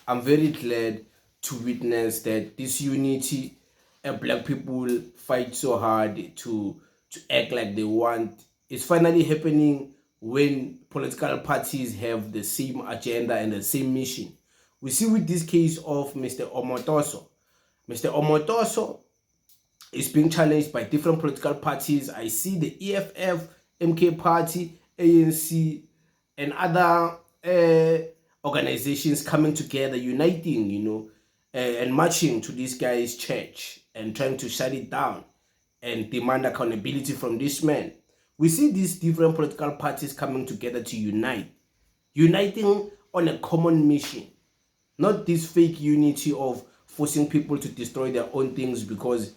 I'm very glad to witness that this unity, black people fight so hard to act like they want, is finally happening when political parties have the same agenda and the same mission. We see with this case of Mr. Omotoso. Mr. Omotoso is being challenged by different political parties. I see the EFF, MKP party, ANC, and other organizations coming together, uniting, and marching to this guy's church and trying to shut it down and demand accountability from this man. We see these different political parties coming together to uniting on a common mission, not this fake unity of forcing people to destroy their own things because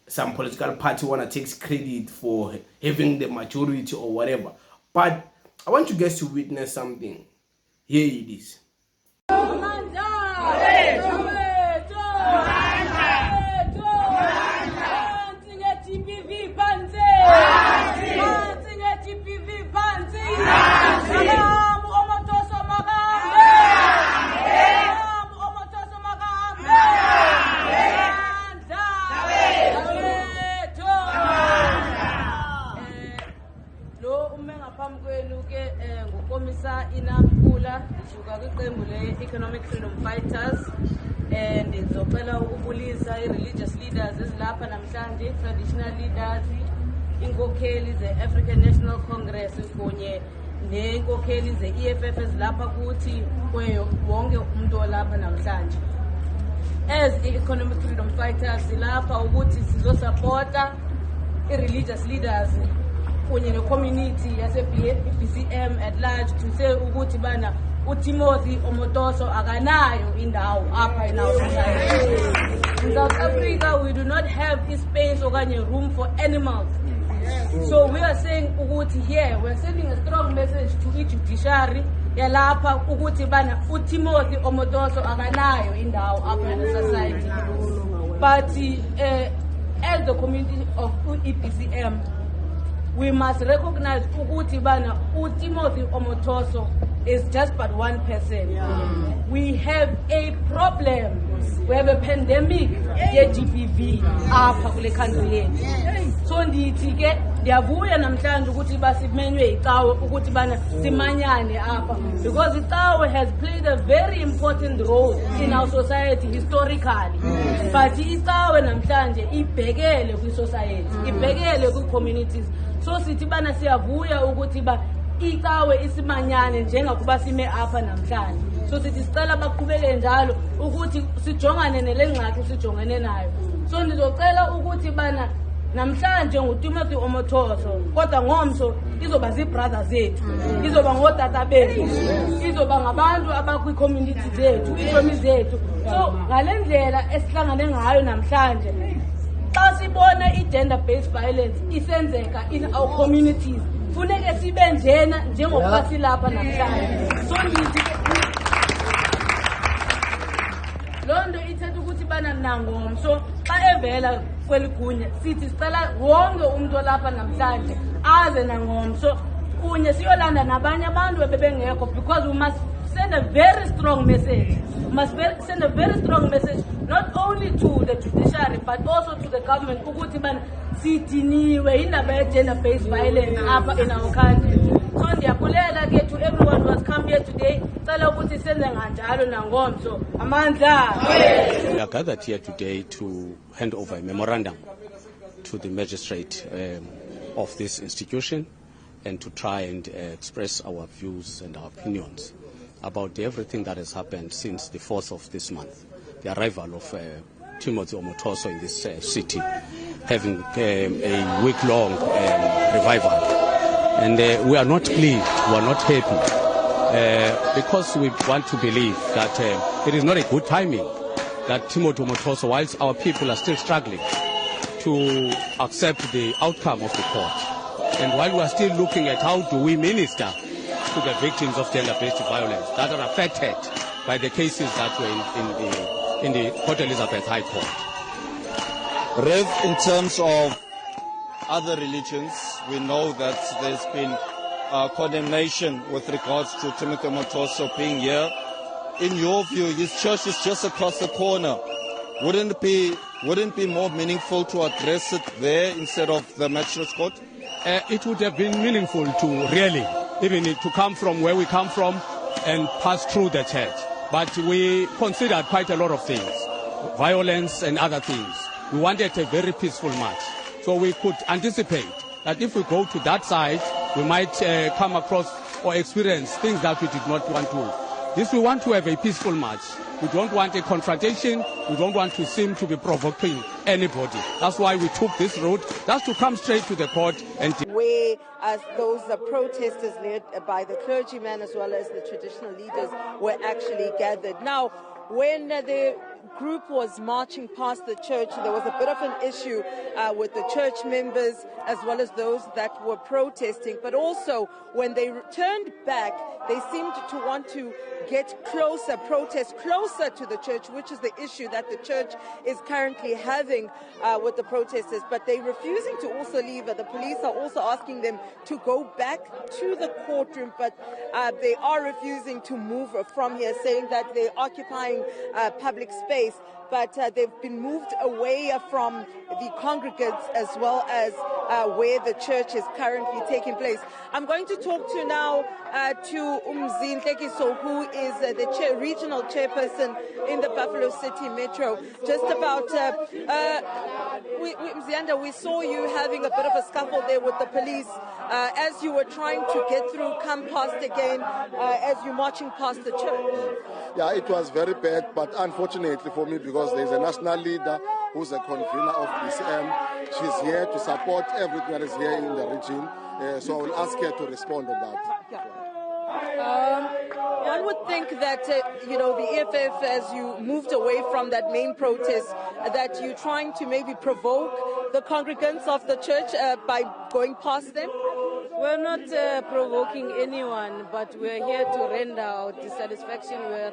some political party want to take credit for having the majority or whatever. But I want you guys to witness something. Here it is. Economic freedom fighters and ngizocela ukubulisa religious leaders ezilapha namhlanje, traditional leaders, inkokheli ze-African National Congress kunye nenkokheli ze-EFF ezilapha kuthi wonke umuntu olapha namhlanje. As economic freedom fighters silapha ukuthi sizosupporta religious leaders kunye ne-community yase-BCM at large to say ukuthi bana uTimothy Omotoso akanayo indawo apha in our society. In South Africa, we do not have a space or room for animals. So we are saying ukuthi here, we are sending a strong message to the judiciary yalapha ukuthi bana uTimothy Omotoso akanayo indawo apha in the society. But as the community of EPCM, we must recognize ukuthi bana uTimothy Omotoso is just but one person. We have a problem. We have a pandemic ye-GBV apha kule country yethu. So ndithi ke ndiyavuya namhlanje ukuthi basimenywe icawe ukuthi bana simanyane apha because icawe has played a very important role in our society historically. But icawe namhlanje ibhekele kwi-society, ibhekele kwi-communities. So sithi bana siyavuya ukuthi icawe isimanyane njengokuba sime apha namhlanje. So sithi sicela baqhubeke njalo ukuthi sijongane nelengxaki sijongene nayo. So ndizocela ukuthi bana namhlanje nguTimothy Omotoso kodwa ngomso izoba zibrothers zethu, izoba ngodata bethu, izoba ngabantu abakwi-community zethu, izomi zethu. So ngalendlela esihlangane ngayo namhlanje xa sibona i-gender based violence isenzeka in our communities funeke sibe njena njengokuba silapha namhlanje. So ndithi londo ithetha ukuthi bana nangomso xa evela kweligunya sithi sicela wonke umuntu olapha namhlanje aze nangomso kunye siyolanda nabanye abantu bebengekho because we must send a very strong message. We must send a very strong message not only to the judiciary but also to the government ukuthi bana sidiniwe indaba ye-gender based violence apha in our country. So ndiyabulela ke to everyone who has come here today. Cela ukuthi senze kanjalo nangomso. Amandla. We are gathered here today to hand over a memorandum to the magistrate of this institution and to try and express our views and our opinions about everything that has happened since the 4th of this month, the arrival of Timothy Omotoso in this city, having a week-long revival. And we are not pleased, we are not happy, because we want to believe that it is not a good timing that Timothy Omotoso, whilst our people are still struggling to accept the outcome of the court, and while we are still looking at how do we minister to the victims of gender-based violence that are affected by the cases that were in the Port Elizabeth High Court. Rev, in terms of other religions, we know that there's been condemnation with regards to Timothy Omotoso being here. in your view, his church is just across the corner. Wouldn't it be more meaningful to address it there instead of the magistrates court? It would have been meaningful to really, even to come from where we come from and pass through the church. But we considered quite a lot of things, violence and other things. We wanted a very peaceful march. So we could anticipate that if we go to that side, we might come across or experience things that we did not want to. This we want to have a peaceful march. We don't want a confrontation. We don't want to seem to be provoking anybody. That's why we took this route. That's to come straight to the court and where those protesters led by the clergymen as well as the traditional leaders were actually gathered. Now, when the group was marching past the church, there was a bit of an issue with the church members as well as those that were protesting. But also, when they turned back, they seemed to want to get closer, protest closer to the church, which is the issue that the church is currently having with the protesters. But they're refusing to also leave. The police are also asking them to go back to the courtroom, but they are refusing to move from here, saying that they're occupying public space. But they've been moved away from the congregants as well as where the church is currently taking place. I'm going to talk to now to Umzini Ntekiso, who is the regional chairperson in the Buffalo City Metro. Just about, Mzianda, we saw you having a bit of a scuffle there with the police as you were trying to get through, come past again, as you're marching past the church. Yeah, it was very bad, but unfortunately for me, because there's a national leader who's a convener of BCM. She's here to support everything that is here in the region. So I will ask her to respond on that. One would think that, the EFF, as you moved away from that main protest, that you're trying to maybe provoke the congregants of the church by going past them? We're not provoking anyone, but we're here to render our dissatisfaction. We're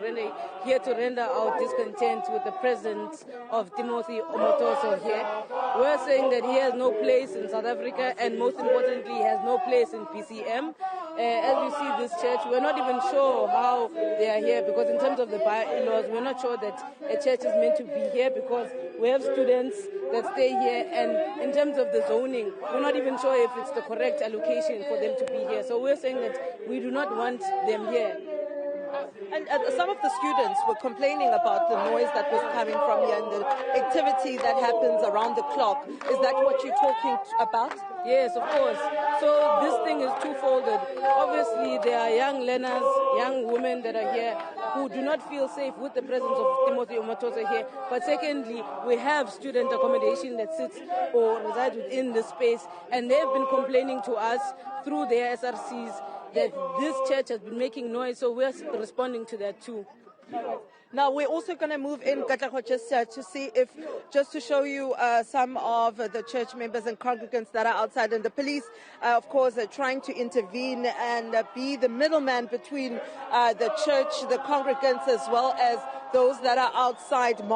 here to render our discontent with the presence of Timothy Omotoso here. We're saying that he has no place in South Africa, and most importantly, he has no place in PCM. As you see this church, we're not even sure how they are here, because in terms of the bylaws, we're not sure that a church is meant to be here, because we have students that stay here, and in terms of the zoning, we're not even sure if it's the correct allocation for them to be here. So we're saying that we do not want them here. And some of the students were complaining about the noise that was coming from here and the activity that happens around the clock. Is that what you're talking about? Yes, of course. So this thing is twofolded. Obviously, there are young learners, young women that are here who do not feel safe with the presence of Timothy Omotoso here. But secondly, we have student accommodation that sits or resides within this space, and they've been complaining to us through their SRCs that this church has been making noise, so we're responding to that too. Now, we're also going to move in, Katlego, just to see if, just to show you some of the church members and congregants that are outside, and the police, of course, are trying to intervene and be the middleman between the church, the congregants, as well as those that are outside.